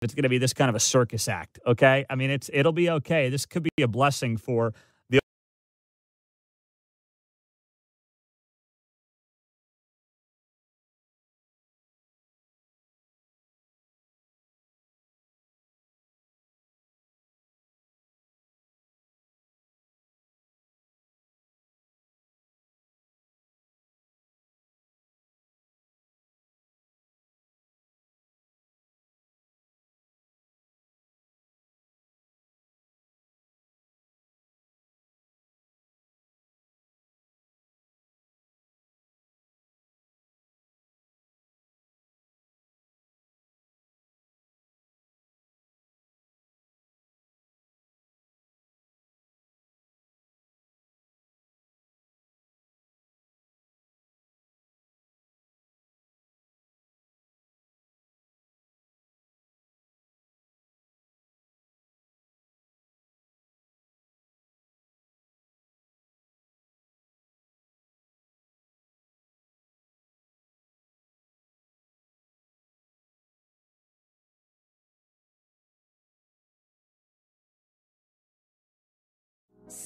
it's going to be this kind of a circus act, okay? I mean, it'll be okay. This could be a blessing for the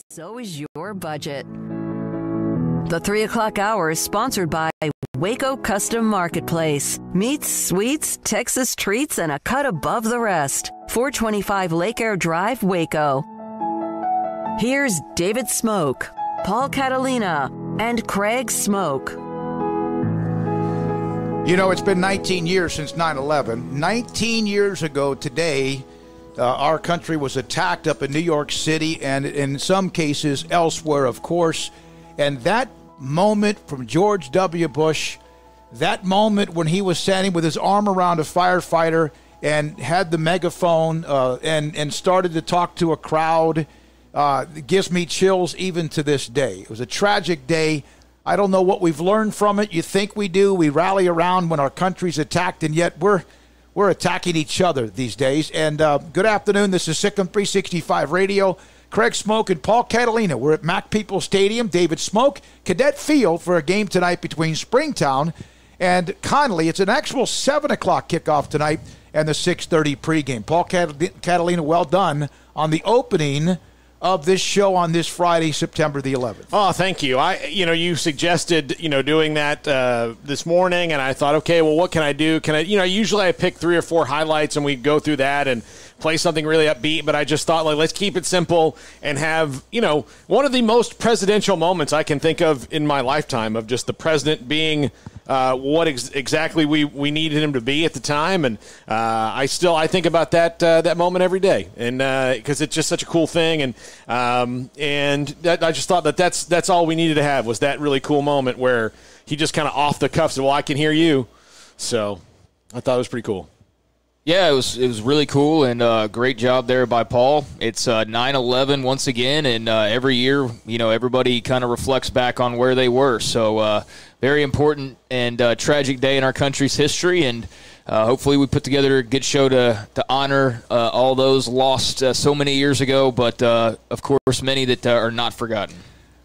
So is your budget. The 3 o'clock hour is sponsored by Waco Custom Marketplace. Meats, sweets, Texas treats, and a cut above the rest. 425 Lake Air Drive, Waco. Here's David Smoke, Paul Catalina, and Craig Smoke. You know, it's been 19 years since 9/11. 19 years ago today, our country was attacked up in New York City and in some cases elsewhere, of course. And that moment from George W. Bush, that moment when he was standing with his arm around a firefighter and had the megaphone and started to talk to a crowd, gives me chills even to this day. It was a tragic day. I don't know what we've learned from it. You think we do. We rally around when our country's attacked, and yet we're attacking each other these days. And good afternoon. This is Sikkim 365 Radio. Craig Smoke and Paul Catalina. We're at Mac People Stadium, David Smoke, Cadet Field for a game tonight between Springtown and Connolly. It's an actual 7 o'clock kickoff tonight and the 6:30 pregame. Paul Catalina, well done on the opening of this show on this Friday, September the 11th. Oh, thank you. You suggested, doing that this morning, and I thought, okay, well, what can I do? Usually I pick 3 or 4 highlights, and we go through that and play something really upbeat, but I just thought, let's keep it simple and have, one of the most presidential moments I can think of in my lifetime of just the president being what exactly we needed him to be at the time. And I think about that moment every day, and because it's just such a cool thing. And I just thought that's all we needed to have was that really cool moment where he just kind of off the cuff said, well, I can hear you. So I thought it was pretty cool. Yeah, it was really cool, and great job there by Paul. It's 9/11 once again, and every year, everybody kind of reflects back on where they were. So very important and tragic day in our country's history, and hopefully we put together a good show to honor all those lost so many years ago, but of course many that are not forgotten.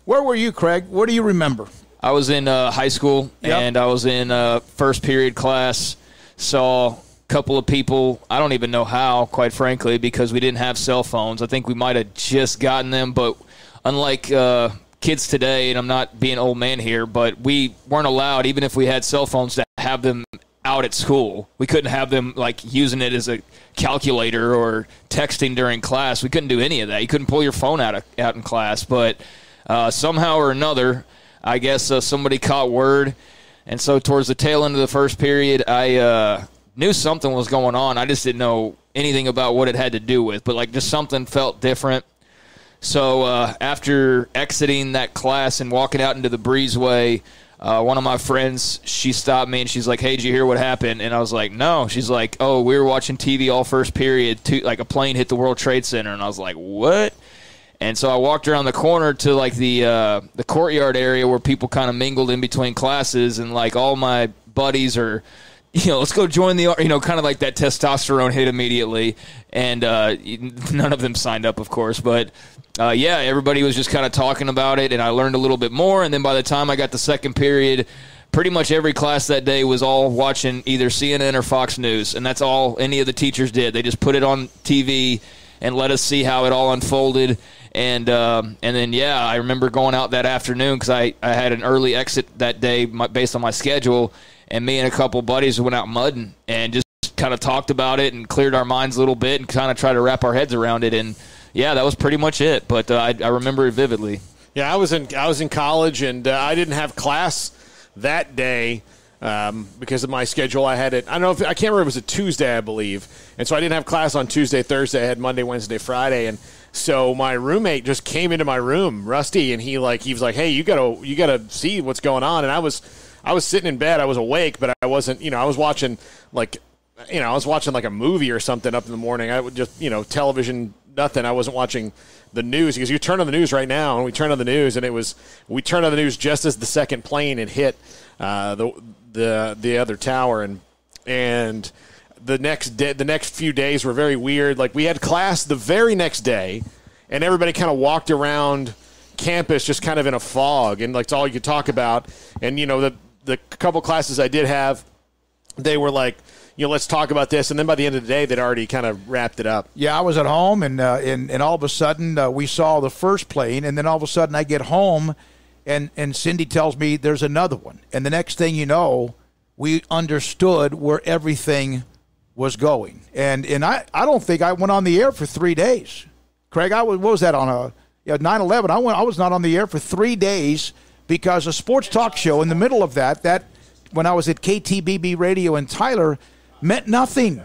Where were you, Craig? What do you remember? I was in high school, and I was in first period class, saw couple of people, I don't even know how, quite frankly, because we didn't have cell phones. I think we might have just gotten them, but unlike kids today, and I'm not being old man here, but we weren't allowed, even if we had cell phones, to have them out at school. We couldn't have them using it as a calculator or texting during class. We couldn't do any of that. You couldn't pull your phone out in class, but somehow or another, I guess somebody caught word, and so towards the tail end of the first period, I knew something was going on. I just didn't know anything about what it had to do with, but just something felt different. So after exiting that class and walking out into the breezeway, one of my friends, she stopped me and she's like, hey, did you hear what happened? And I was like, no. She's like, oh, we were watching TV all first period. A plane hit the World Trade Center. And I was like, what? And so I walked around the corner to the courtyard area where people kind of mingled in between classes, and all my buddies are, let's go join the, kind of like that testosterone hit immediately. And none of them signed up, of course. But, everybody was just kind of talking about it, and I learned a little bit more. And then by the time I got the second period, pretty much every class that day was all watching either CNN or Fox News, and that's all any of the teachers did. They just put it on TV and let us see how it all unfolded. And then, I remember going out that afternoon because I had an early exit that day based on my schedule, and me and a couple buddies went out mudding and just kind of talked about it and cleared our minds a little bit and kind of tried to wrap our heads around it. And, that was pretty much it. But I remember it vividly. Yeah, I was in college, and I didn't have class that day because of my schedule. I had it. I don't know I can't remember. It was a Tuesday, I believe, and so I didn't have class on Tuesday, Thursday. I had Monday, Wednesday, Friday, and so my roommate just came into my room, Rusty, and he was like, "Hey, you gotta see what's going on." And I was sitting in bed. I was awake, but I wasn't. I was watching like a movie or something up in the morning. I would just television. Nothing. I wasn't watching the news because you turn on the news right now, and we turned on the news, and we turned on the news just as the second plane had hit the other tower, and the next few days were very weird. Like, we had class the very next day, and everybody kind of walked around campus just kind of in a fog, and like it's all you could talk about. And the couple classes I did have, they were like, let's talk about this. And then by the end of the day, they'd already kind of wrapped it up. Yeah, I was at home, and all of a sudden we saw the first plane, and then all of a sudden I get home, and Cindy tells me there's another one. And the next thing you know, we understood where everything was going. And I don't think I went on the air for 3 days. Craig, what was that on 9/11? I was not on the air for 3 days because a sports talk show in the middle of that when I was at KTBB Radio in Tyler meant nothing.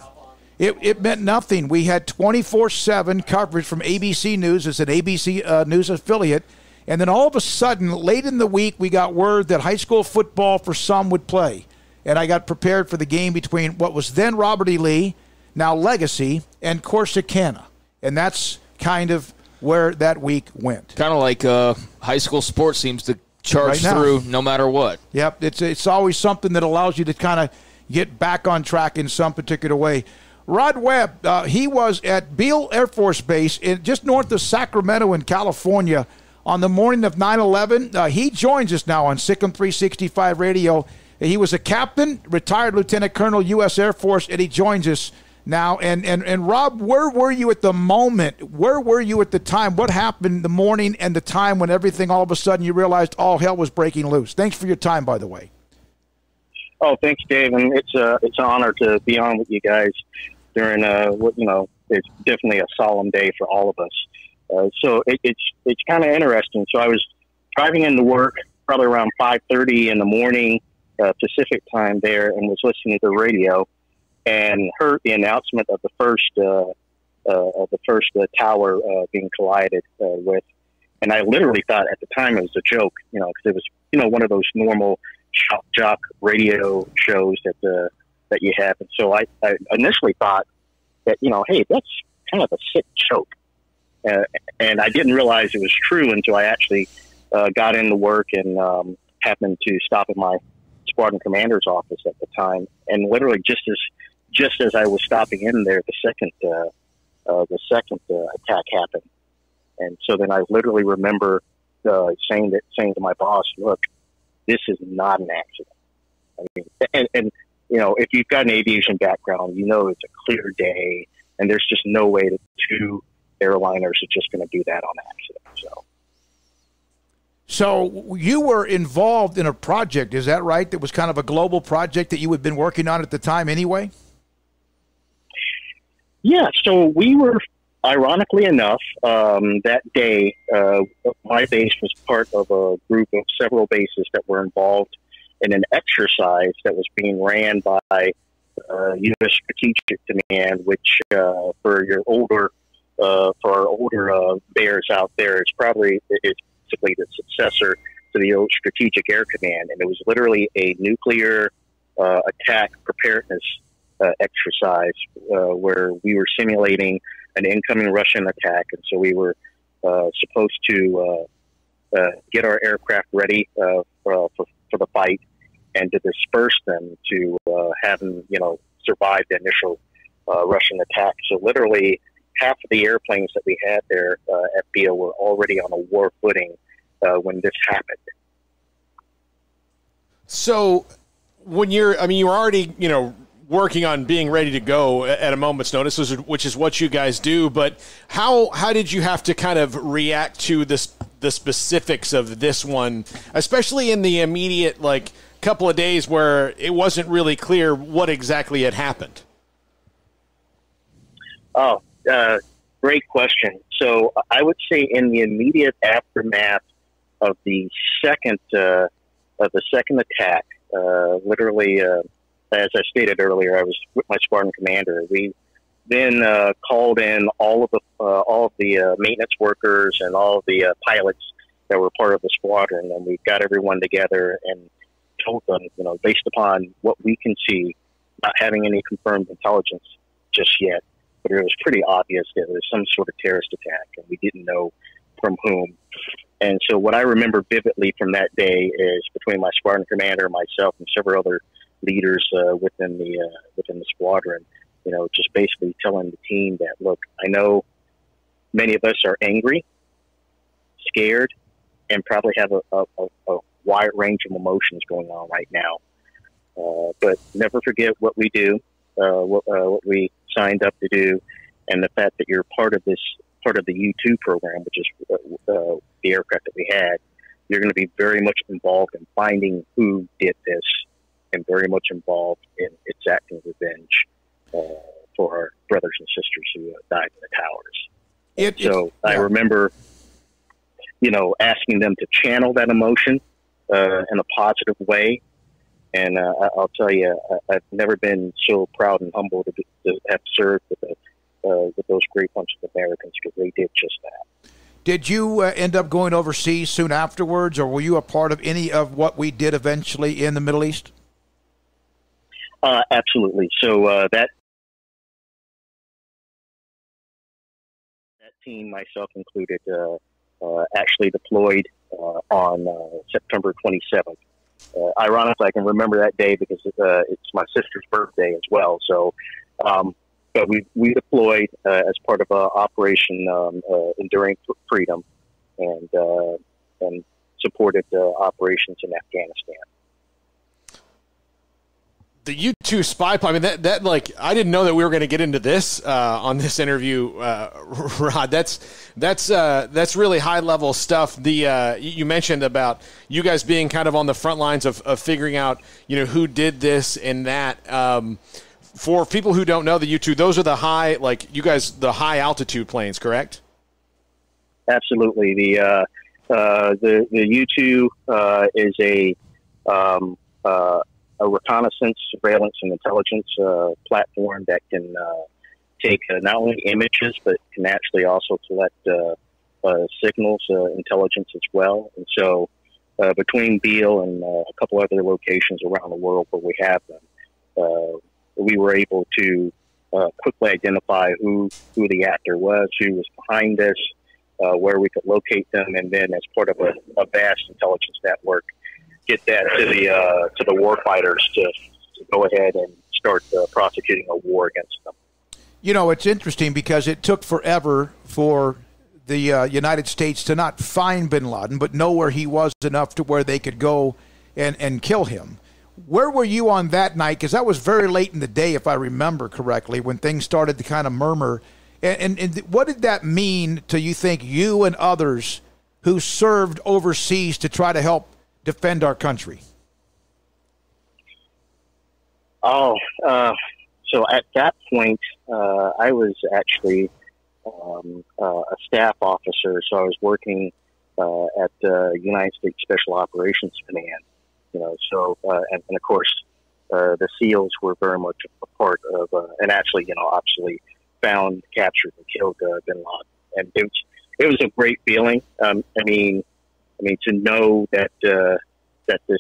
It meant nothing. We had 24/7 coverage from ABC News as an ABC News affiliate. And then all of a sudden, late in the week, we got word that high school football for some would play. And I got prepared for the game between what was then Robert E. Lee, now Legacy, and Corsicana. And that's kind of where that week went. Kind of like high school sports seems to charge through no matter what. Yep, it's always something that allows you to kind of get back on track in some particular way. Rod Webb, he was at Beale Air Force Base just north of Sacramento in California on the morning of 9/11. He joins us now on SicEm 365 Radio. He was a captain, retired lieutenant colonel, U.S. Air Force, and he joins us now. And Rob, where were you at the moment? Where were you at the time? What happened the morning and the time when everything all of a sudden you realized all hell was breaking loose? Thanks for your time, by the way. Oh, thanks, Dave, and it's an honor to be on with you guys during it's definitely a solemn day for all of us. So it's kind of interesting. So I was driving into work probably around 5:30 in the morning Pacific time there, and was listening to the radio and heard the announcement of the first tower being collided with. And I literally thought at the time it was a joke, because it was one of those normal shock jock radio shows that you have. And so I initially thought that, hey, that's kind of a sick joke. And I didn't realize it was true until I actually got into work and happened to stop at my squadron commander's office at the time. And literally just as I was stopping in there, the second attack happened. And so then I literally remember saying to my boss, look, this is not an accident. I mean, and if you've got an aviation background, it's a clear day, and there's just no way that two airliners are just going to do that on accident. So you were involved in a project, is that right? That was kind of a global project that you had been working on at the time anyway? Yeah, so we were, ironically enough, that day, my base was part of a group of several bases that were involved in an exercise that was being ran by U.S. Strategic Command, which for our older bears out there, it's basically the successor to the old Strategic Air Command, and it was literally a nuclear attack preparedness exercise where we were simulating an incoming Russian attack, and so we were supposed to get our aircraft ready for the fight and to disperse them to have them, survive the initial Russian attack. So literally half of the airplanes that we had there at Beale were already on a war footing when this happened. So when you were already, working on being ready to go at a moment's notice, which is what you guys do. But how did you have to kind of react to the specifics of this one, especially in the immediate couple of days where it wasn't really clear what exactly had happened? Oh, great question. So I would say in the immediate aftermath of the second attack, literally. As I stated earlier, I was with my squadron commander. We then called in all of the maintenance workers and all of the pilots that were part of the squadron, and we got everyone together and told them, based upon what we can see, not having any confirmed intelligence just yet, but it was pretty obvious that it was some sort of terrorist attack, and we didn't know from whom. And so what I remember vividly from that day is between my squadron commander, myself, and several other leaders within the squadron, just basically telling the team that, look, I know many of us are angry, scared, and probably have a wide range of emotions going on right now. But never forget what we do, what we signed up to do, and the fact that you're part of the U-2 program, which is the aircraft that we had. You're going to be very much involved in finding who did this, and very much involved in exacting revenge for our brothers and sisters who died in the towers. I remember, asking them to channel that emotion in a positive way. And I'll tell you, I've never been so proud and humble to have served with those great bunch of Americans, because they did just that. Did you end up going overseas soon afterwards, or were you a part of any of what we did eventually in the Middle East? Absolutely. So that team, myself included, actually deployed on September 27th. Ironically, I can remember that day because it's my sister's birthday as well. So, but we deployed as part of Operation Enduring Freedom, and supported operations in Afghanistan. The U-2 spy plane, that I didn't know that we were going to get into this on this interview, Rod. That's really high level stuff. You mentioned about you guys being kind of on the front lines of figuring out who did this and that. For people who don't know, the U-2, those are the high altitude planes, correct? Absolutely. The U-2 is a reconnaissance, surveillance, and intelligence platform that can take not only images, but can actually also collect signals, intelligence as well. And so between Beale and a couple other locations around the world where we have them, we were able to quickly identify who the actor was, who was behind this, where we could locate them, and then as part of a vast intelligence network, get that to the war fighters to go ahead and start prosecuting a war against them. It's interesting because it took forever for the United States to not find bin Laden, but know where he was enough to where they could go and kill him. Where were you on that night? Because that was very late in the day, if I remember correctly, when things started to kind of murmur. And what did that mean to, you think, you and others who served overseas to try to help defend our country? So at that point, I was actually a staff officer. So I was working at the United States Special Operations Command. And of course, the SEALs were very much a part of, and actually, obviously found, captured, and killed bin Laden. And it was a great feeling. I mean, to know that that this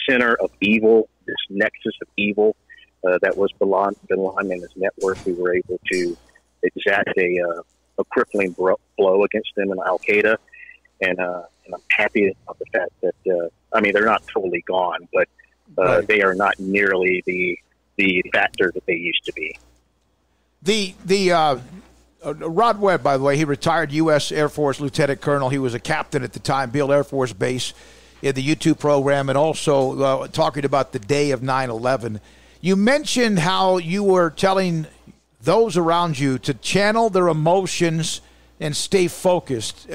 center of evil, this nexus of evil that was bin Laden and his network, we were able to exact a crippling blow against them in Al Qaeda, and I'm happy about the fact that they're not totally gone, but right. They are not nearly the factor that they used to be. Rod Webb, by the way, he retired U.S. Air Force Lieutenant Colonel. He was a captain at the time, Beale Air Force Base. in the YouTube program and also talking about the day of 9/11. You mentioned how you were telling those around you to channel their emotions and stay focused.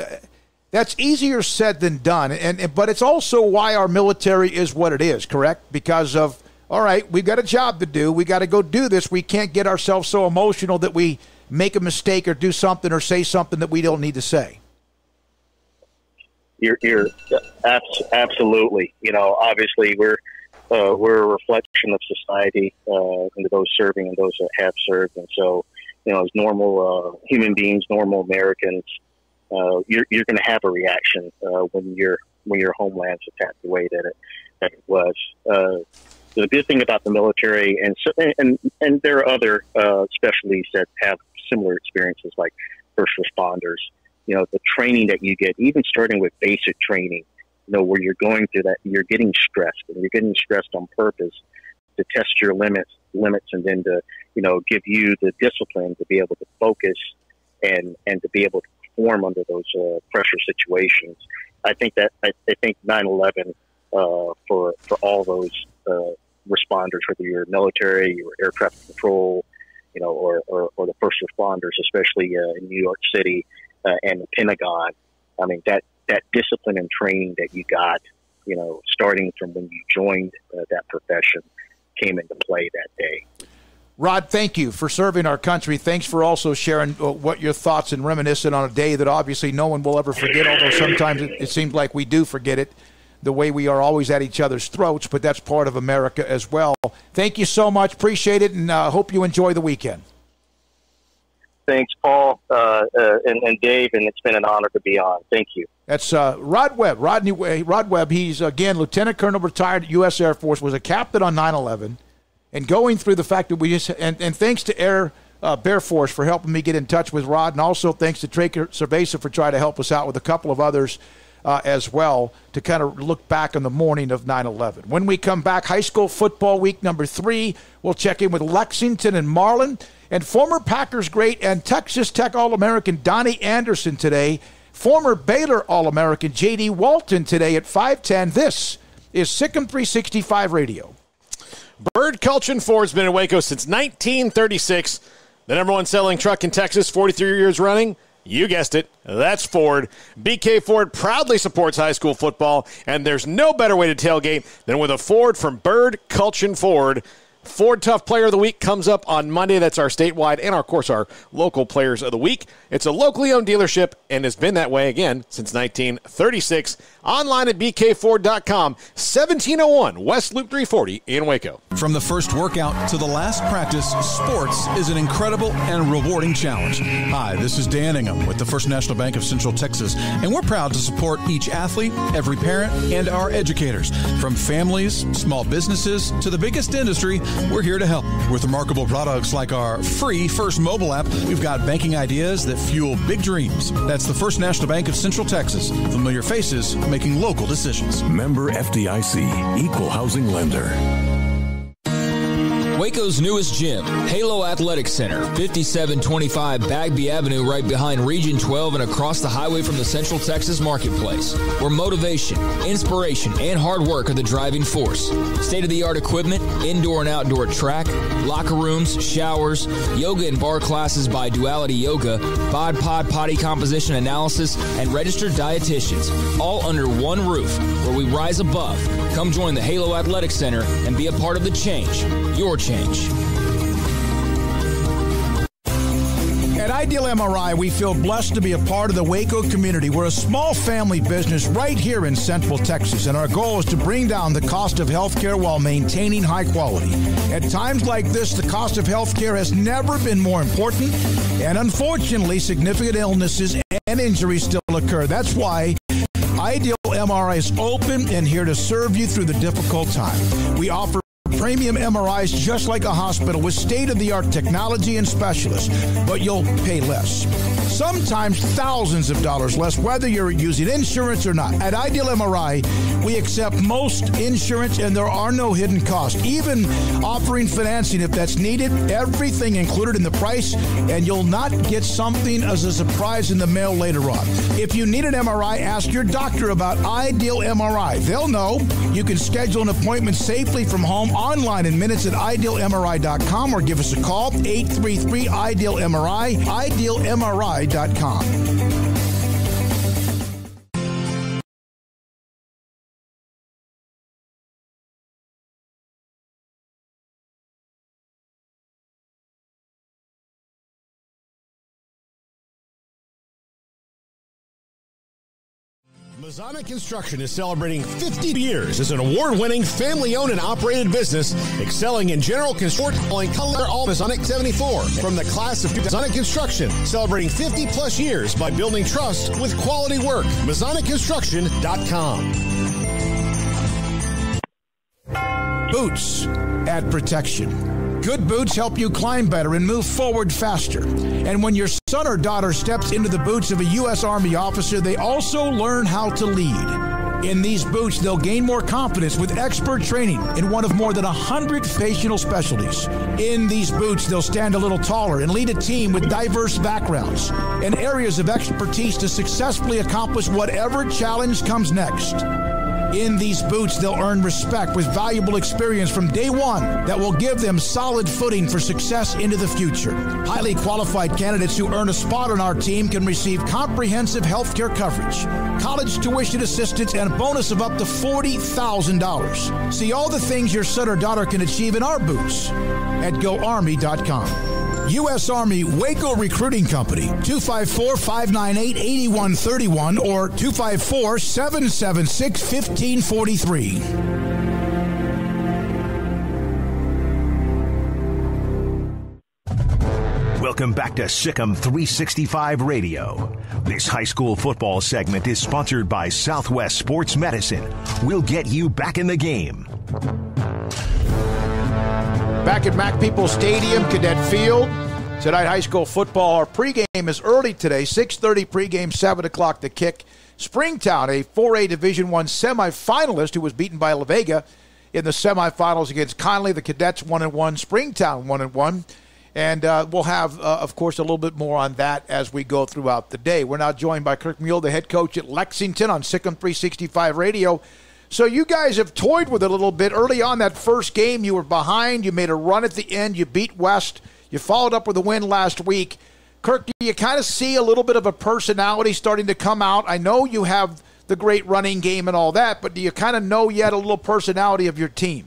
That's easier said than done, but it's also why our military is what it is, correct? Because of, all right, we've got a job to do. We got to go do this. We can't get ourselves so emotional that we make a mistake or do something or say something that we don't need to say. You're absolutely. Obviously we're a reflection of society, and those serving and those that have served, and so as normal human beings, normal Americans, you're going to have a reaction when your homeland's attacked the way that it was. The good thing about the military, and there are other specialties that have similar experiences, like first responders. The training that you get, even starting with basic training, where you're going through that, you're getting stressed, and you're getting stressed on purpose to test your limits, and then to give you the discipline to be able to focus and to be able to perform under those pressure situations. I think 9/11 for all those responders, whether you're military, you're air traffic control, or the first responders, especially in New York City and the Pentagon. I mean, that discipline and training that you got, starting from when you joined that profession, came into play that day. Rod, thank you for serving our country. Thanks for also sharing what your thoughts and reminiscing on a day that obviously no one will ever forget, although sometimes it seems like we do forget it, the way we are always at each other's throats, but that's part of America as well. Thank you so much. Appreciate it, and hope you enjoy the weekend. Thanks, Paul and Dave, and it's been an honor to be on. Thank you. That's Rod Webb. Rod Webb, he's, again, Lieutenant Colonel, retired U.S. Air Force, was a captain on 9/11, and going through the fact that we just, and thanks to Bear Force for helping me get in touch with Rod, and also thanks to Traker Cerveza for trying to help us out with a couple of others as well, to kind of look back on the morning of 9/11. When we come back, high school football week number 3, we'll check in with Lexington and Marlin, and former Packers great and Texas Tech All-American Donnie Anderson today, former Baylor All-American J.D. Walton today at 5:10. This is Sikkim 365 Radio. Bird Culchin Ford's been in Waco since 1936. The number one selling truck in Texas, 43 years running. You guessed it, that's Ford. BK Ford proudly supports high school football, and there's no better way to tailgate than with a Ford from Bird Culchin Ford. Ford Tough Player of the Week comes up on Monday. That's our statewide and, of course, our local Players of the Week. It's a locally owned dealership and has been that way, again, since 1936. Online at bkford.com, 1701 West Loop 340 in Waco. From the first workout to the last practice, sports is an incredible and rewarding challenge. Hi, this is Dan Ingham with the First National Bank of Central Texas, and we're proud to support each athlete, every parent, and our educators. From families, small businesses, to the biggest industry, we're here to help. With remarkable products like our free First mobile app, we've got banking ideas that fuel big dreams. That's the First National Bank of Central Texas. Familiar faces making local decisions. Member FDIC, Equal Housing Lender. Waco's newest gym, Halo Athletic Center, 5725 Bagby Avenue, right behind Region 12 and across the highway from the Central Texas Marketplace, where motivation, inspiration, and hard work are the driving force. State-of-the-art equipment, indoor and outdoor track, locker rooms, showers, yoga and bar classes by Duality Yoga, Bod Pod potty composition analysis, and registered dietitians, all under one roof, where we rise above. Come join the Halo Athletic Center and be a part of the change. Your change. At Ideal MRI, we feel blessed to be a part of the Waco community. We're a small family business right here in Central Texas, and our goal is to bring down the cost of healthcare while maintaining high quality. At times like this, the cost of healthcare has never been more important, and unfortunately, significant illnesses and injuries still occur. That's why Ideal MRI is open and here to serve you through the difficult time. We offer premium MRIs just like a hospital with state-of-the-art technology and specialists, but you'll pay less. Sometimes thousands of dollars less, whether you're using insurance or not. At Ideal MRI, we accept most insurance, and there are no hidden costs, even offering financing if that's needed. Everything included in the price, and you'll not get something as a surprise in the mail later on. If you need an MRI, ask your doctor about Ideal MRI. They'll know. You can schedule an appointment safely from home online in minutes at idealmri.com or give us a call, 833-IDEAL-MRI, idealmri.com. Mazzana Construction is celebrating 50 years as an award-winning, family-owned and operated business, excelling in general construction and color all Mazzana 74 from the class of Mazzana Construction, celebrating 50-plus years by building trust with quality work. MazzanaConstruction.com. Boots add protection. Good boots help you climb better and move forward faster. And when your son or daughter steps into the boots of a U.S. Army officer, they also learn how to lead. In these boots, they'll gain more confidence with expert training in one of more than 100 vocational specialties. In these boots, they'll stand a little taller and lead a team with diverse backgrounds and areas of expertise to successfully accomplish whatever challenge comes next. In these boots, they'll earn respect with valuable experience from day one that will give them solid footing for success into the future. Highly qualified candidates who earn a spot on our team can receive comprehensive health care coverage, college tuition assistance, and a bonus of up to $40,000. See all the things your son or daughter can achieve in our boots at GoArmy.com. U.S. Army Waco Recruiting Company, 254-598-8131 or 254-776-1543. Welcome back to Sikkim 365 Radio. This high school football segment is sponsored by Southwest Sports Medicine. We'll get you back in the game. Back at Mac Peoples Stadium, Cadet Field. Tonight, high school football. Our pregame is early today, 6:30 pregame, 7 o'clock the kick. Springtown, a 4A Division I semifinalist who was beaten by La Vega in the semifinals against Conley. The Cadets 1-1, Springtown 1-1. And we'll have, of course, a little bit more on that as we go throughout the day. We're now joined by Kirk Mule, the head coach at Lexington on Sikkim 365 Radio. So you guys have toyed with it a little bit. Early on that first game, you were behind. You made a run at the end. You beat West. You followed up with a win last week. Kirk, do you kind of see a little bit of a personality starting to come out? I know you have the great running game and all that, but do you kind of know yet a little personality of your team?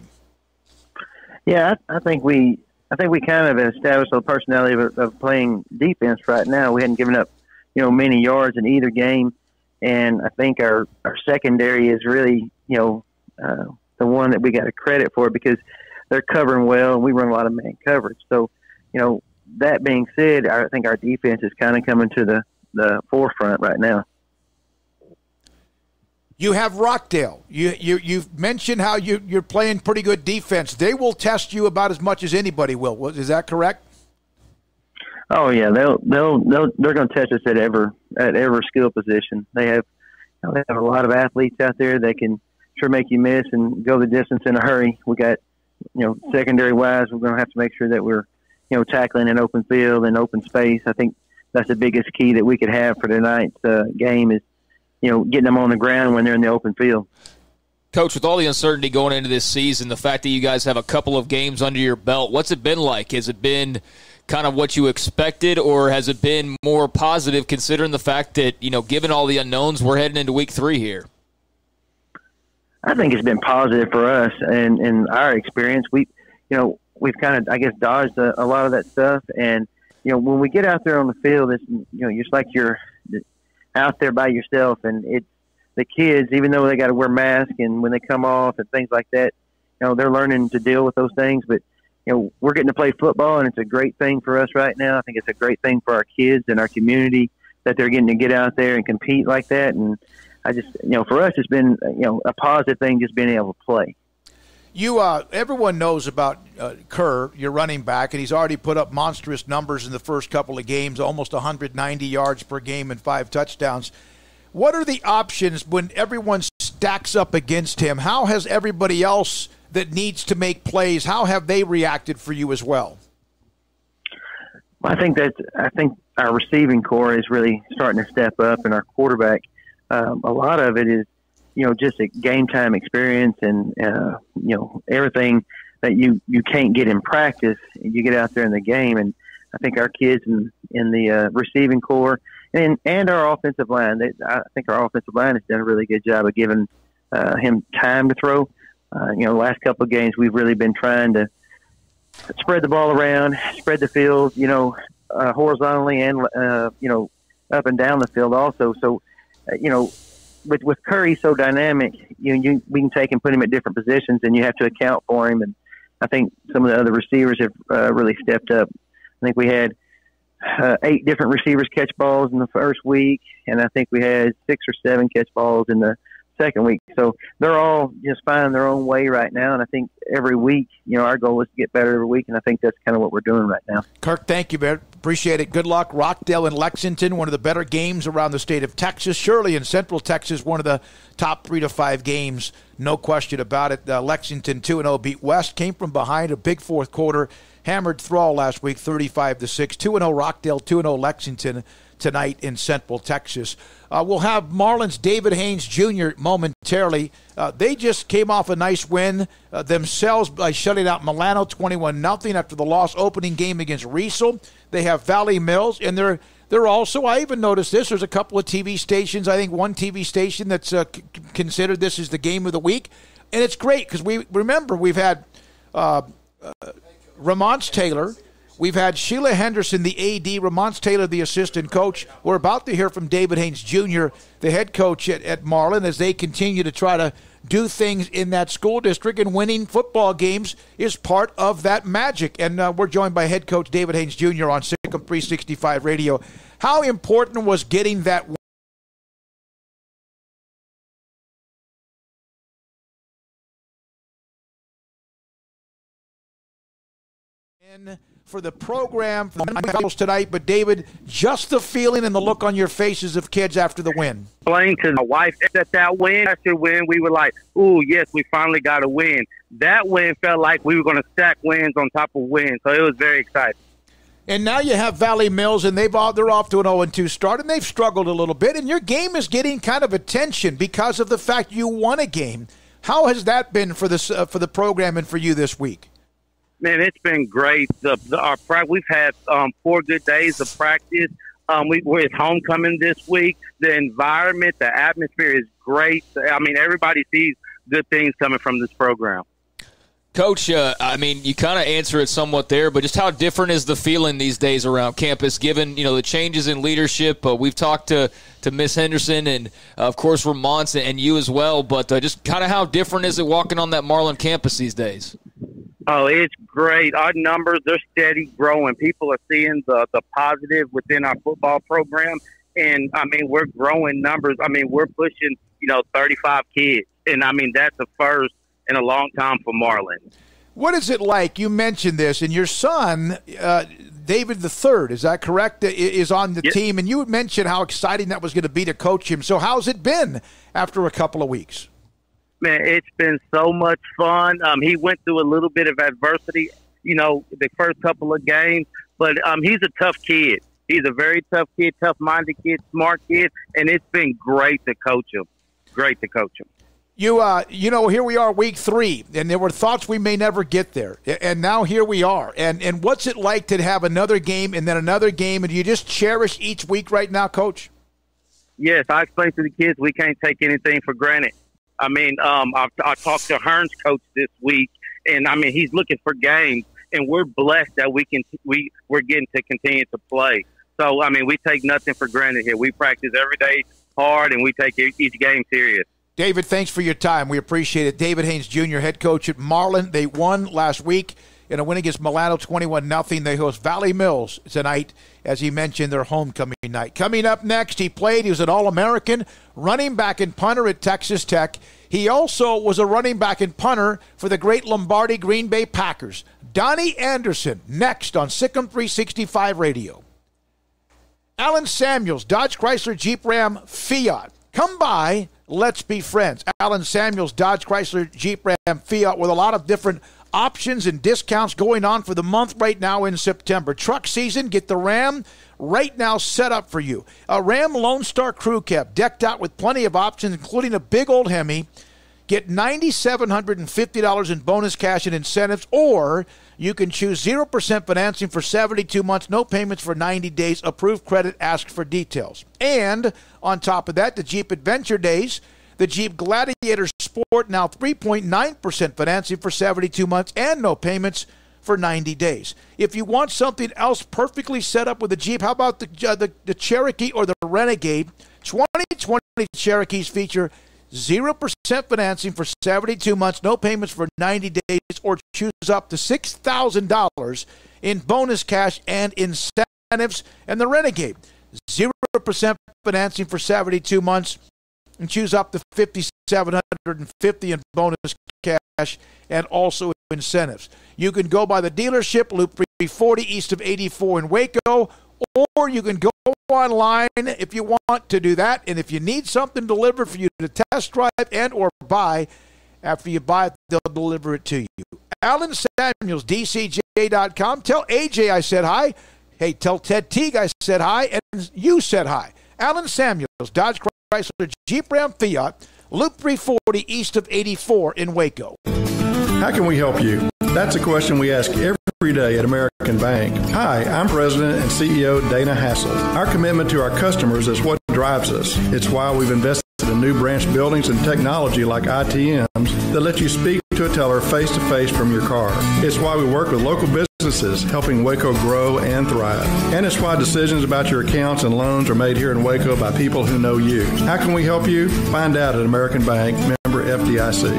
Yeah, I think we kind of established a personality of playing defense right now. We hadn't given up, many yards in either game, and I think our secondary is really, the one that we got to credit for because they're covering well, and we run a lot of man coverage. So, that being said, I think our defense is kind of coming to the forefront right now. You have Rockdale. You've mentioned how you're playing pretty good defense. They will test you about as much as anybody will. Is that correct? Oh yeah, they're going to test us at every skill position. They have a lot of athletes out there that can sure make you miss and go the distance in a hurry. We got secondary wise, we're going to have to make sure that we're tackling an open field and open space. I think that's the biggest key that we could have for tonight's game is, getting them on the ground when they're in the open field. Coach, with all the uncertainty going into this season, the fact that you guys have a couple of games under your belt, what's it been like? Has it been kind of what you expected, or has it been more positive considering the fact that, given all the unknowns, we're heading into week 3 here? I think it's been positive for us and in our experience. We've kind of, I guess, dodged a lot of that stuff. And, when we get out there on the field, it's, just like you're out there by yourself. And it's the kids, even though they got to wear masks and when they come off and things like that, they're learning to deal with those things. But, we're getting to play football, and it's a great thing for us right now. I think it's a great thing for our kids and our community that they're getting to get out there and compete like that. And I just, for us, it's been, a positive thing just being able to play. Everyone knows about Kerr, your running back, and he's already put up monstrous numbers in the first couple of games, almost 190 yards per game and 5 touchdowns. What are the options when everyone stacks up against him? How has everybody else that needs to make plays, how have they reacted for you as well? Well, I think our receiving core is really starting to step up, and our quarterback, a lot of it is, just a game time experience and, everything that you can't get in practice, you get out there in the game. And I think our kids in the receiving core and our offensive line, I think our offensive line has done a really good job of giving him time to throw. The last couple of games, we've really been trying to spread the ball around, spread the field, horizontally and, up and down the field also. So, with Curry so dynamic, we can take and put him at different positions, and you have to account for him. And I think some of the other receivers have really stepped up. I think we had 8 different receivers catch balls in the first week, and I think we had 6 or 7 catch balls in the second week. So they're all just finding their own way right now, and I think every week, our goal is to get better every week, and I think that's kind of what we're doing right now. Kirk, thank you, man. Appreciate it. Good luck. Rockdale and Lexington, one of the better games around the state of Texas. Shirley in Central Texas, one of the top 3 to 5 games, no question about it. Lexington 2-0 beat West, came from behind a big fourth quarter, hammered Thrall last week 35-6. 2-0 Rockdale, 2-0 Lexington tonight in Central Texas. We'll have Marlins David Haynes Jr. momentarily. They just came off a nice win themselves by shutting out Milano 21-0 after the loss opening game against Riesel. They have Valley Mills, and they're also, I even noticed this, there's a couple of TV stations, I think one TV station that's considered this as the game of the week. And it's great because we've had Ramons Taylor, we've had Sheila Henderson, the AD, Ramons Taylor, the assistant coach. We're about to hear from David Haynes Jr., the head coach at Marlin, as they continue to try to do things in that school district, and winning football games is part of that magic. And we're joined by head coach David Haynes Jr. on Sikkim 365 Radio. How important was getting that win for the program, for the Bengals tonight? But David, just the feeling and the look on your faces of kids after the win. Explain to my wife that win, after win, we were like, "Ooh, yes, we finally got a win." That win felt like we were going to stack wins on top of wins, so it was very exciting. And now you have Valley Mills, and they're off to an 0-2 start, and they've struggled a little bit. And your game is getting kind of attention because of the fact you won a game. How has that been for the program and for you this week? Man, it's been great. We've had 4 good days of practice. We're at homecoming this week. The environment, the atmosphere is great. I mean, everybody sees good things coming from this program. Coach, you kind of answer it somewhat there, but just how different is the feeling these days around campus, given the changes in leadership? We've talked to Miss Henderson and, of course, Ramons and you as well, but just kind of how different is it walking on that Marlin campus these days? Oh, it's great. Our numbers, they're steady growing. People are seeing the positive within our football program, and, we're growing numbers. We're pushing, 35 kids, and, that's a first in a long time for Marlin. What is it like? You mentioned this, and your son, David III, is that correct, is on the team, and you mentioned how exciting that was going to be to coach him. So how's it been after a couple of weeks? Man, it's been so much fun. He went through a little bit of adversity, the first couple of games, but he's a tough kid. He's a very tough kid, tough-minded kid, smart kid, and it's been great to coach him. Great to coach him. Here we are, week 3, and there were thoughts we may never get there, and now here we are. And what's it like to have another game and then another game, and do you just cherish each week right now, Coach? Yes, I explained to the kids we can't take anything for granted. I talked to Hearn's coach this week, and he's looking for games, and we're blessed that we're getting to continue to play. So we take nothing for granted here. We practice every day hard, and we take each game serious. David, thanks for your time. We appreciate it. David Haynes Jr., head coach at Marlin. They won last week in a win against Milano 21-0. They host Valley Mills tonight, as he mentioned, their homecoming night. Coming up next, he was an All-American, running back and punter at Texas Tech. He also was a running back and punter for the great Lombardi Green Bay Packers. Donnie Anderson, next on Sikkim 365 Radio. Alan Samuels, Dodge Chrysler Jeep Ram Fiat. Come by, let's be friends. Alan Samuels, Dodge Chrysler Jeep Ram Fiat, with a lot of different options and discounts going on for the month right now in September. Truck season, get the Ram right now set up for you. A Ram Lone Star Crew Cab, decked out with plenty of options, including a big old Hemi. Get $9,750 in bonus cash and incentives, or you can choose 0% financing for 72 months, no payments for 90 days, approved credit, ask for details. And on top of that, the Jeep Adventure Days, the Jeep Gladiator Sport, now 3.9% financing for 72 months and no payments for 90 days. If you want something else perfectly set up with the Jeep, how about the Cherokee or the Renegade? 2020 Cherokees feature 0% financing for 72 months, no payments for 90 days, or choose up to $6,000 in bonus cash and incentives. And the Renegade, 0% financing for 72 months, and choose up to $5,750 in bonus cash and also incentives. You can go by the dealership, Loop 340 east of 84 in Waco, or you can go online if you want to do that. And if you need something delivered for you to test drive and or buy, after you buy it, they'll deliver it to you. Alan Samuels, DCJ.com. Tell AJ I said hi. Hey, tell Ted Teague I said hi, and you said hi. Alan Samuels, Dodge Chrysler Jeep Ram Fiat, Loop 340 east of 84 in Waco. How can we help you? That's a question we ask every day at American Bank. Hi, I'm President and CEO Dana Hassel. Our commitment to our customers is what drives us. It's why we've invested in new branch buildings and technology like ITMs that let you speak to a teller face-to-face from your car. It's why we work with local businesses, helping Waco grow and thrive. And it's why decisions about your accounts and loans are made here in Waco by people who know you. How can we help you? Find out at American Bank, member FDIC.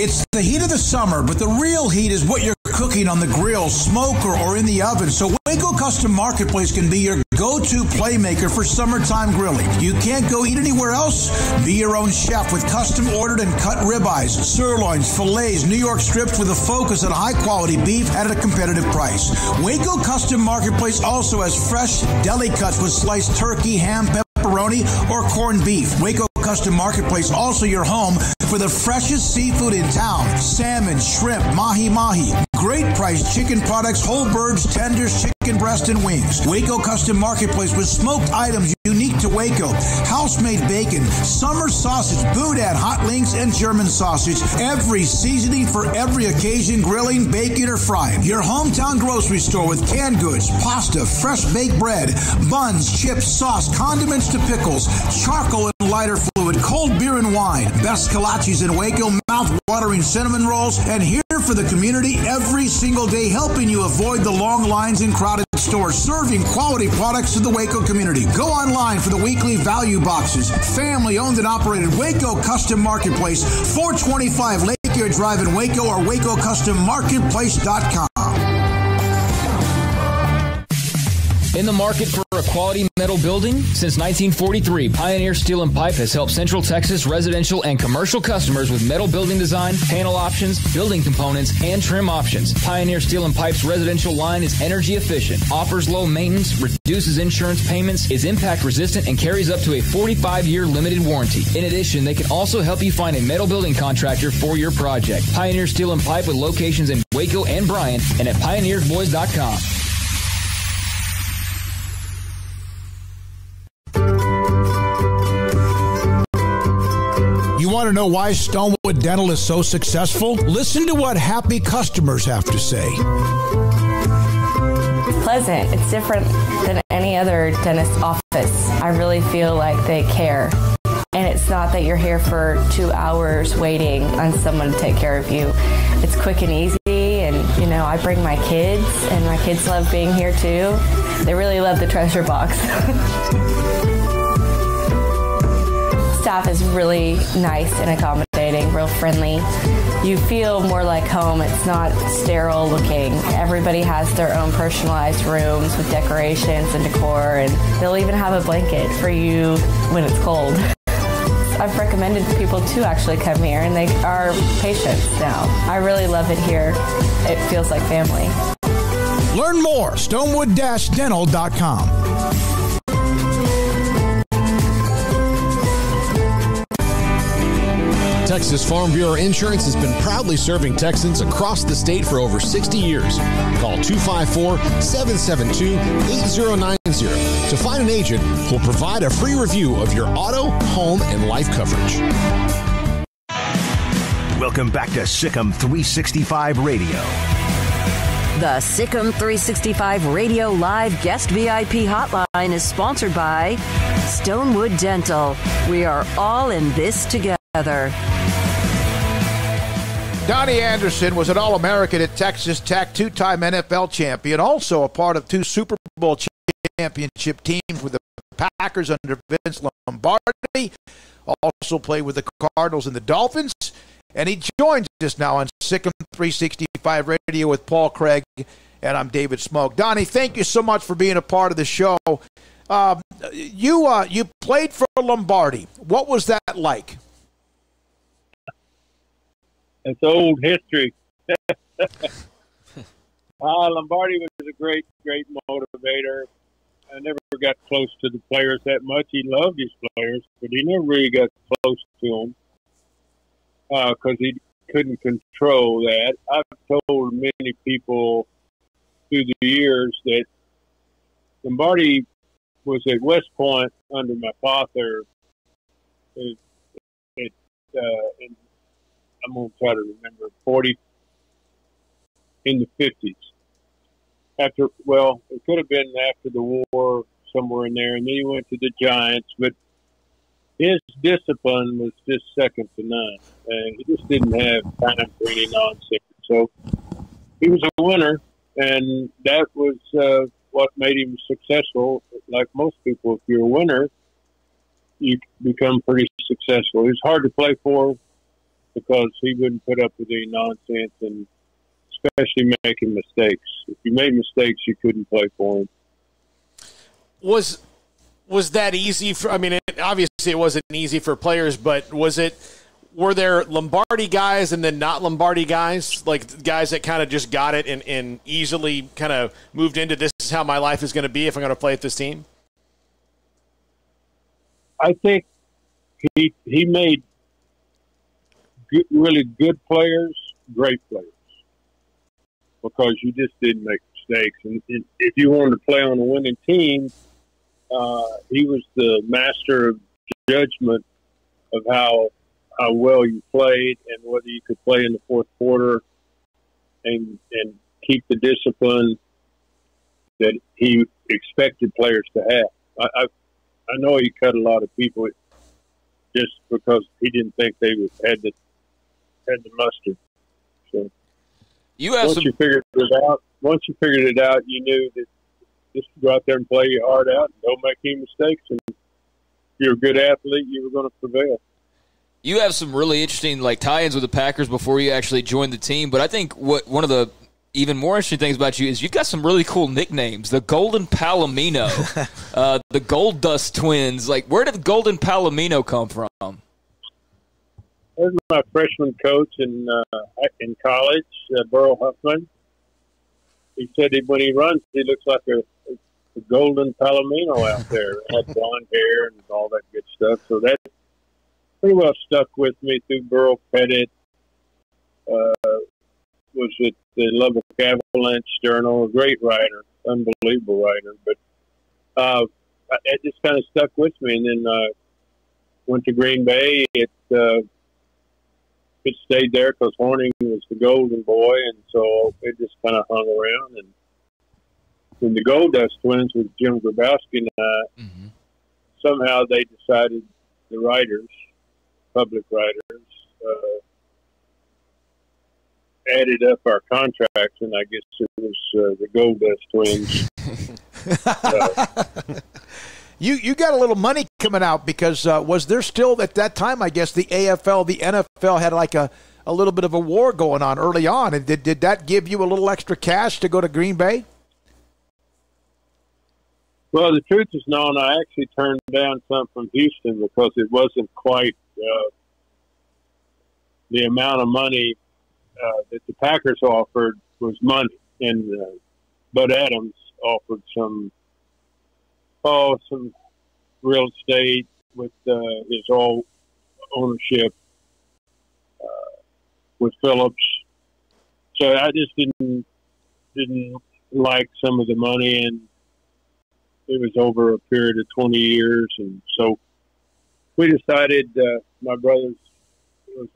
It's the heat of the summer, but the real heat is what you're cooking on the grill, smoker, or in the oven. So Waco Custom Marketplace can be your go-to playmaker for summertime grilling. You can't go eat anywhere else? Be your own chef with custom-ordered and cut ribeyes, sirloins, fillets, New York strips with a focus on high-quality beef at a competitive price. Waco Custom Marketplace also has fresh deli cuts with sliced turkey, ham, pepperoni, or corned beef. Waco Custom Marketplace, also your home for the freshest seafood in town. Salmon, shrimp, mahi-mahi. Great priced chicken products, whole birds, tenders, chicken breast, and wings. Waco Custom Marketplace with smoked items unique to Waco. House-made bacon, summer sausage, boudin, hot links, and German sausage. Every seasoning for every occasion, grilling, baking, or frying. Your hometown grocery store with canned goods, pasta, fresh baked bread, buns, chips, sauce, condiments to pickles, charcoal and lighter fluid, cold beer and wine, best kolaches in Waco, mouth-watering cinnamon rolls, and here for the community every single day, helping you avoid the long lines in crowded stores, serving quality products to the Waco community. Go online for the weekly value boxes. Family owned and operated Waco Custom Marketplace, 425 Lake Air Drive in Waco, or WacoCustomMarketplace.com. In the market for a quality metal building? Since 1943, Pioneer Steel and Pipe has helped Central Texas residential and commercial customers with metal building design, panel options, building components, and trim options. Pioneer Steel and Pipe's residential line is energy efficient, offers low maintenance, reduces insurance payments, is impact resistant, and carries up to a 45-year limited warranty. In addition, they can also help you find a metal building contractor for your project. Pioneer Steel and Pipe with locations in Waco and Bryan and at pioneersboys.com. You want to know why Stonewood Dental is so successful? Listen to what happy customers have to say. Pleasant. It's different than any other dentist office. I really feel like they care. And it's not that you're here for 2 hours waiting on someone to take care of you. It's quick and easy, and, you know, I bring my kids, and my kids love being here too. They really love the treasure box. Staff is really nice and accommodating. accommodating, real friendly. You feel more like home. It's not sterile looking. Everybody has their own personalized rooms with decorations and decor, and they'll even have a blanket for you when it's cold. I've recommended people to actually come here, and they are patients now. I really love it here. It feels like family. Learn more, stonewood-dental.com. Texas Farm Bureau Insurance has been proudly serving Texans across the state for over 60 years. Call 254-772-8090 to find an agent who will provide a free review of your auto, home, and life coverage. Welcome back to Sikkim 365 Radio. The Sikkim 365 Radio Live Guest VIP Hotline is sponsored by Stonewood Dental. We are all in this together. Donnie Anderson was an All-American at Texas Tech, two-time NFL champion, also a part of 2 Super Bowl championship teams with the Packers under Vince Lombardi, also played with the Cardinals and the Dolphins, and he joins us now on Sikkim 365 Radio with Paul Craig, and I'm David Smoke. Donnie, thank you so much for being a part of the show. You played for Lombardi. What was that like? It's old history. Lombardi was a great motivator. I never got close to the players that much. He loved his players, but he never really got close to them because he couldn't control that. I've told many people through the years that Lombardi was at West Point under my father. I'm going to try to remember, 40 in the 50s. It could have been after the war, somewhere in there, and then he went to the Giants, but his discipline was just second to none. He just didn't have time for any nonsense. So he was a winner, and that was what made him successful. Like most people, if you're a winner, you become pretty successful. He was hard to play for, because he wouldn't put up with any nonsense, and especially making mistakes. If you made mistakes, you couldn't play for him. Was that easy for? I mean, obviously it wasn't easy for players, but were there Lombardi guys and then not Lombardi guys, like guys that kind of just got it and easily kind of moved into, this is how my life is going to be if I'm going to play at this team? I think he made really good players, great players, because you just didn't make mistakes. And if you wanted to play on a winning team, he was the master of judgment of how well you played and whether you could play in the fourth quarter and keep the discipline that he expected players to have. I know he cut a lot of people just because he didn't think they had the mustard. So once you figured it out, you knew that just go out there and play your heart out and don't make any mistakes. And if you're a good athlete, you were going to prevail. You have some really interesting tie-ins with the Packers before you actually joined the team. But I think one of the even more interesting things about you is you've got some really cool nicknames. The Golden Palomino, the Gold Dust Twins. Where did the Golden Palomino come from? That was my freshman coach in college, Burl Huffman. He said when he runs, he looks like a golden palomino out there. Had blonde hair and all that good stuff. So that pretty well stuck with me through Burl Pettit. Was at the Lubbock Avalanche Journal, a great writer, unbelievable writer. But it just kind of stuck with me. And then went to Green Bay. It stayed there because Horning was the golden boy, and so it just kind of hung around. And when the Gold Dust Twins with Jim Grabowski and I, somehow they decided, the writers, public writers, added up our contracts, and I guess it was the Gold Dust Twins. You got a little money coming out because was there still at that time, I guess, the AFL, the NFL had like a little bit of a war going on early on. And did that give you a little extra cash to go to Green Bay? Well, the truth is known, I actually turned down some from Houston because it wasn't quite the amount of money that the Packers offered was money. And Bud Adams offered some real estate with his all ownership with Phillips. So I just didn't like some of the money, and it was over a period of 20 years. And so we decided, my brother was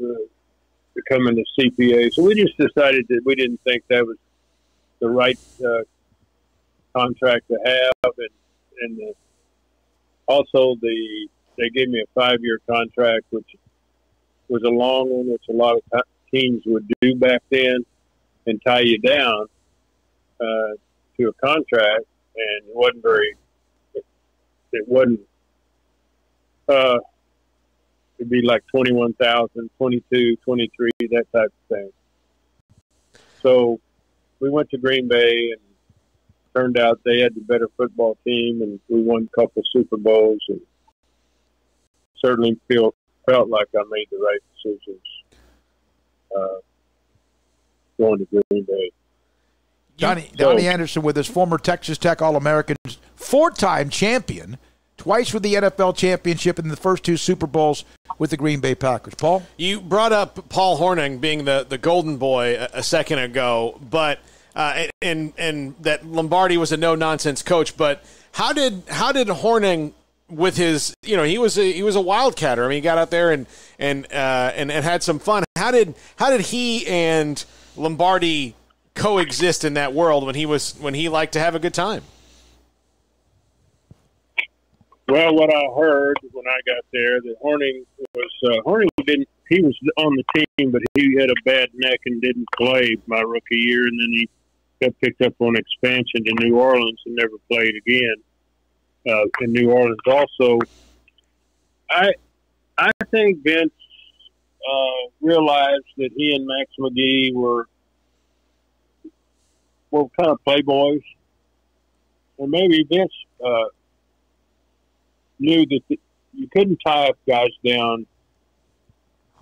becoming a CPA. So we just decided that we didn't think that was the right contract to have. And also they gave me a 5-year contract, which was a long one, which a lot of teams would do back then, and tie you down to a contract. And it'd be like 21,000, 22, 23, that type of thing. So we went to Green Bay, and turned out they had the better football team, and we won a couple of Super Bowls, and certainly felt like I made the right decisions going to Green Bay. Donnie Anderson with us, former Texas Tech All-American, 4-time champion, twice with the NFL championship in the first 2 Super Bowls with the Green Bay Packers. Paul? You brought up Paul Hornung being the golden boy a second ago, but and that Lombardi was a no-nonsense coach. But how did Hornung, with his, he was a wildcatter. I mean, he got out there and had some fun. How did he and Lombardi coexist in that world when he liked to have a good time? Well, what I heard when I got there, that Hornung was on the team, but he had a bad neck and didn't play my rookie year, and then he got picked up on expansion to New Orleans and never played again in New Orleans. Also, I think Vince realized that he and Max McGee were kind of playboys, and maybe Vince knew that you couldn't tie up guys down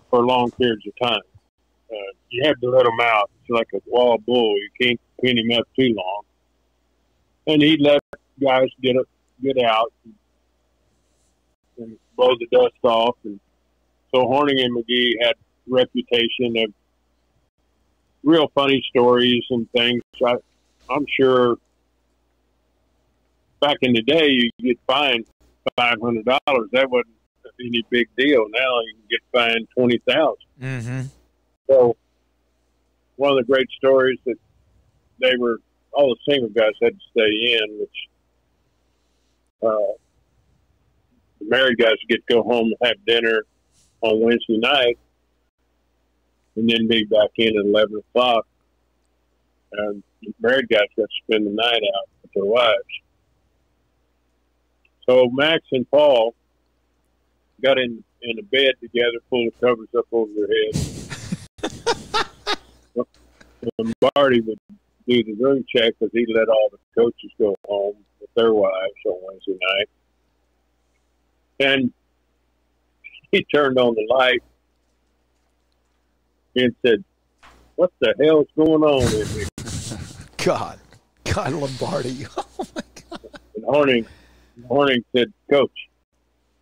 for long periods of time. You have to let them out. It's like a wild bull. You can't pin him up too long. And he'd let guys get out and blow the dust off. And so Hornung and McGee had a reputation of real funny stories and things. I'm sure back in the day you could get fined $500. That wasn't any big deal. Now you can get fined $20,000. Mm-hmm. So one of the great stories that all the single guys had to stay in, which the married guys get to go home and have dinner on Wednesday night, and then be back in at 11 o'clock. And the married guys got to spend the night out with their wives. So Max and Paul got in a bed together, pulled the covers up over their heads. Lombardi would do the room check because he let all the coaches go home with their wives on Wednesday night. And he turned on the light and said, "What the hell's going on in here?" God, Lombardi. Oh, my God. And Hornung said, "Coach,"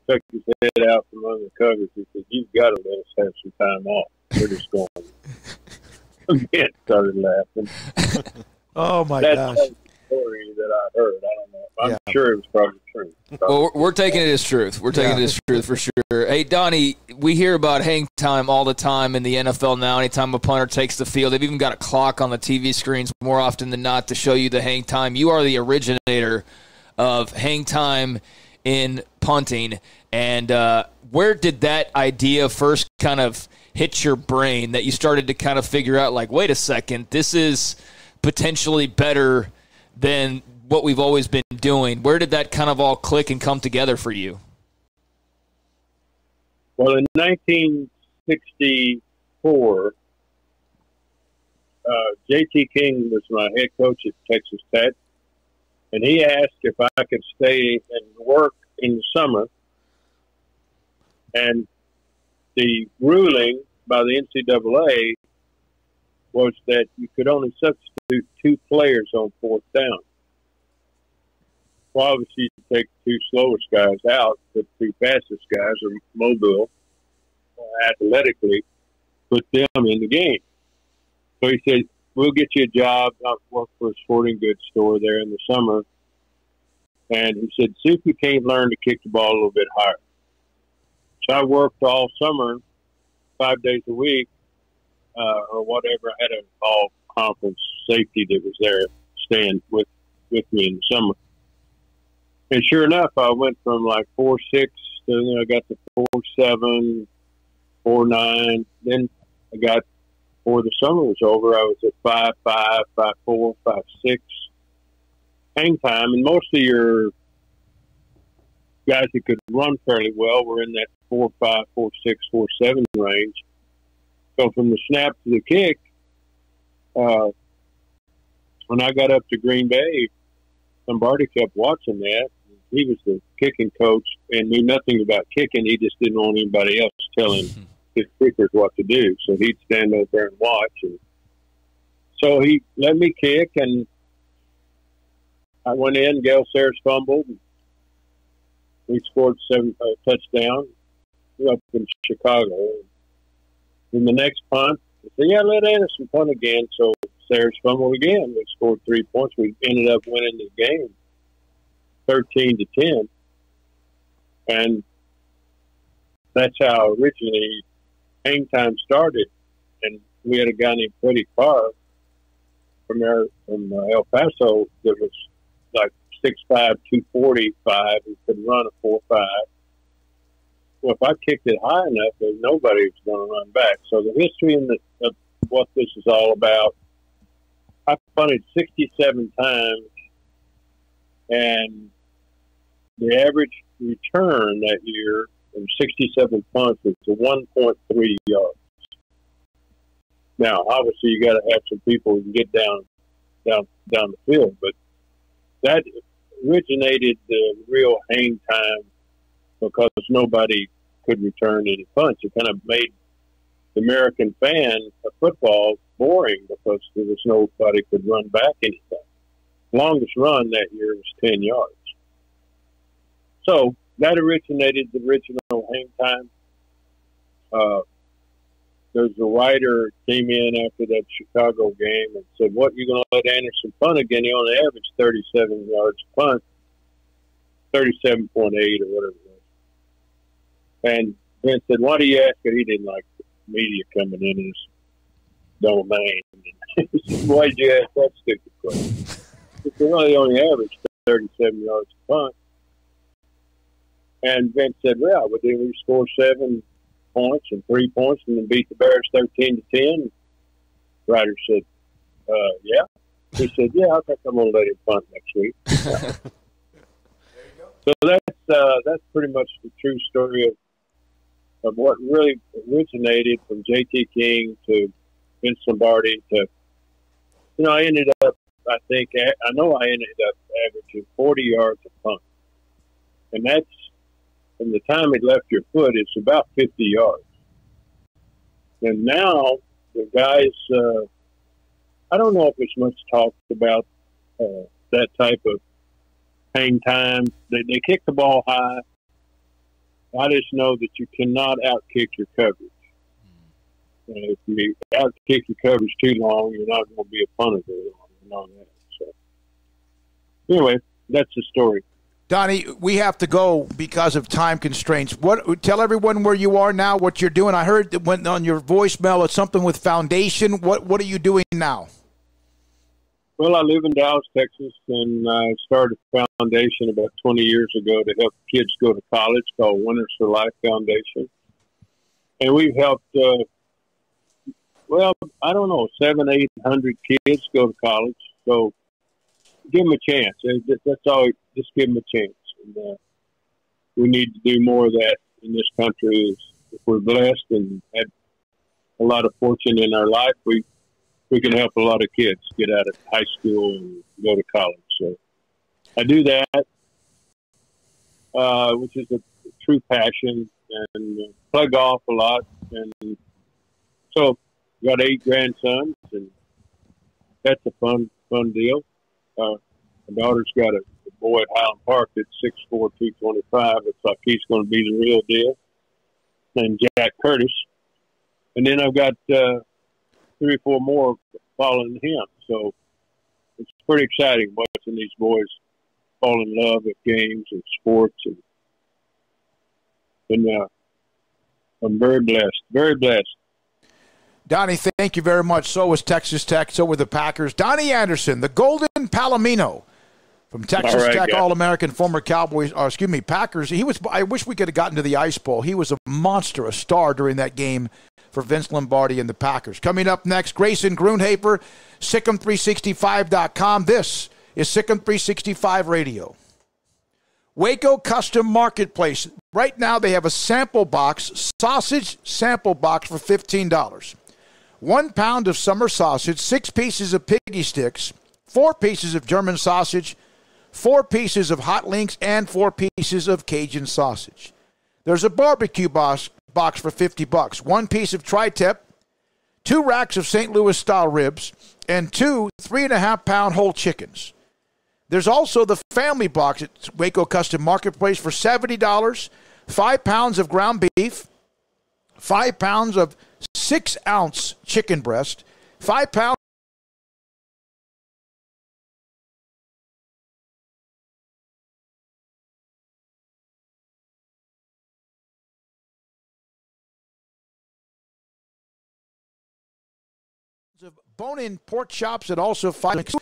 took his head out from under the covers. He said, "You've got to let us have some time off. We're just going." Again, started laughing. Oh, my gosh. That's the story that I heard. I don't know. I'm sure it was probably true. Well, we're taking it as truth. We're taking it as truth for sure. Hey, Donnie, we hear about hang time all the time in the NFL now. Anytime a punter takes the field, they've even got a clock on the TV screens more often than not to show you the hang time. You are the originator of hang time in punting. And where did that idea first kind of hit your brain, that you started to kind of figure out, like, wait a second, this is potentially better than what we've always been doing. Where did that kind of all click and come together for you? Well, in 1964, J.T. King was my head coach at Texas Tech, and he asked if I could stay and work in the summer. And the ruling by the NCAA was that you could only substitute 2 players on 4th down. Well, obviously, you take 2 slowest guys out, but 2 fastest guys are mobile, athletically, put them in the game. So he said, we'll get you a job. I work for a sporting goods store there in the summer. And he said, see if you can't learn to kick the ball a little bit higher. So I worked all summer, 5 days a week, or whatever. I had an all-conference safety that was there staying with me in the summer. And sure enough, I went from like 4.6 to I got to 4.7, 4.9. Then I got, before the summer was over, I was at 5.5, 5.4, 5.6 hang time. And most of your guys that could run fairly well were in that 4.5, 4.6, 4.7 range. So from the snap to the kick, when I got up to Green Bay, Lombardi kept watching that. He was the kicking coach and knew nothing about kicking. He just didn't want anybody else telling his kickers what to do. So he'd stand over there and watch. And so he let me kick, and I went in. Gale Sayers fumbled. We scored 7 touchdowns up in Chicago. In the next punt, I said, yeah, let Anderson punt again. So Sayers fumbled again. We scored 3 points. We ended up winning the game 13-10. And that's how originally hang time started. And we had a guy named Freddie Carr from El Paso that was like 6'5", 245, and could run a 4.5. Well, if I kicked it high enough, then nobody was going to run back. So the history of what this is all about, I punted 67 times, and the average return that year from 67 punts was 1.3 yards. Now, obviously, you got to have some people who can get down the field, but that originated the real hang time because nobody could return any punts. It kind of made the American fan of football boring because there was nobody could run back anything. Longest run that year was 10 yards. So that originated the original hang time. There's a writer came in after that Chicago game and said, what, you going to let Anderson punt again? He only averaged 37 yards a punt, 37.8 or whatever it was. And Vince said, why do you ask it? He didn't like the media coming in his domain. He said, why did you ask that stupid question? He said, well, he only averaged 37 yards a punt. And Vince said, well, but then we score 7 points and 3 points and then beat the Bears 13-10. Ryder said, yeah. He said, yeah, I think I'm going to let him punt next week. So that's pretty much the true story of what really originated from J.T. King to Vince Lombardi to, I ended up, I know I ended up averaging 40 yards a punt. And that's, from the time it left your foot, it's about 50 yards. And now the guys, I don't know if it's much talked about that type of hang time. They kick the ball high. I just know that you cannot outkick your coverage. If you outkick your coverage too long, you're not going to be a punter very long. You know that. So anyway, that's the story. Donnie, we have to go because of time constraints. Tell everyone where you are now, what you're doing. I heard that went on your voicemail. It's something with Foundation. What are you doing now? Well, I live in Dallas, Texas, and I started a foundation about 20 years ago to help kids go to college called Winners for Life Foundation. And we've helped, 700, 800 kids go to college. So give them a chance. That's all. Just give them a chance. And, we need to do more of that in this country. If we're blessed and had a lot of fortune in our life, we can help a lot of kids get out of high school and go to college. So I do that, which is a true passion, and play golf a lot. And so got 8 grandsons, and that's a fun deal. My daughter's got a boy at Highland Park that's 6'4", 225. Looks like he's going to be the real deal. And Jack Curtis. And then I've got 3 or 4 more following him. So it's pretty exciting watching these boys fall in love with games and sports. And I'm very blessed, very blessed. Donnie, thank you very much. So was Texas Tech. So were the Packers. Donnie Anderson, the Golden Palomino from Texas Tech, guys. All-American, former Cowboys, Packers. I wish we could have gotten to the Ice Bowl. He was a monster, a star during that game for Vince Lombardi and the Packers. Coming up next, Grayson Grunhafer, SicEm365.com. This is SicEm 365 Radio. Waco Custom Marketplace. Right now they have a sample box, sausage sample box for $15. 1 pound of summer sausage, 6 pieces of piggy sticks, 4 pieces of German sausage, 4 pieces of hot links, and 4 pieces of Cajun sausage. There's a barbecue box for $50. 1 piece of tri-tip, 2 racks of St. Louis style ribs, and 2 3.5-pound whole chickens. There's also the family box at Waco Custom Marketplace for $70. 5 pounds of ground beef, 5 pounds of 6-ounce chicken breast, 5 pounds of bone-in pork chops, and also 5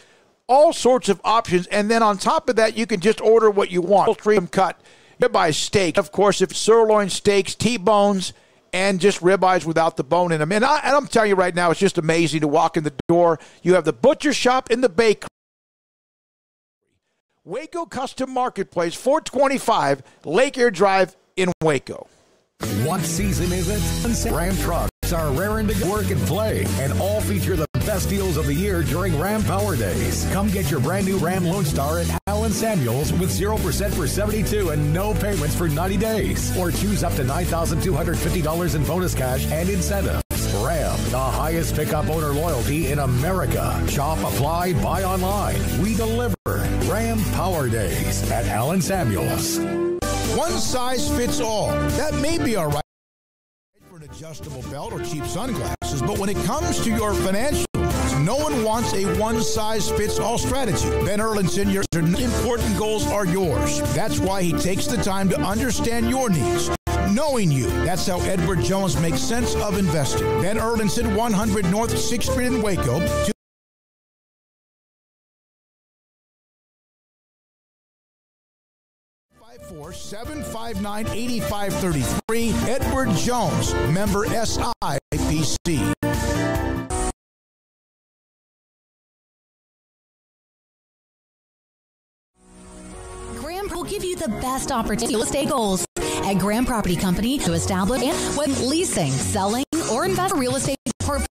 all sorts of options. And then on top of that, you can just order what you want. Ribeye cut, ribeye steak, of course, if sirloin steaks, T-bones, and just ribeyes without the bone in them. And I'm telling you right now, it's just amazing to walk in the door. You have the butcher shop and the bakery. Waco Custom Marketplace, 425 Lake Air Drive in Waco. What season is it? Ram trucks are raring to work and play, and all feature the best deals of the year during Ram Power Days. Come get your brand new Ram Lone Star at Allen Samuels with 0% for 72 and no payments for 90 days. Or choose up to $9,250 in bonus cash and incentives. Ram, the highest pickup owner loyalty in America. Shop, apply, buy online. We deliver. Ram Power Days at Allen Samuels. One size fits all. That may be all right for an adjustable belt or cheap sunglasses, but when it comes to your financial needs, no one wants a one-size-fits-all strategy. Ben Erlinson, your important goals are yours. That's why he takes the time to understand your needs, knowing you. That's how Edward Jones makes sense of investing. Ben Erlinson, 100 North 6th Street in Waco. 759-8533. Edward Jones, member SIPC. Graham will give you the best opportunity to stay goals at Graham Property Company to establish and when leasing, selling, or invest real estate portfolio.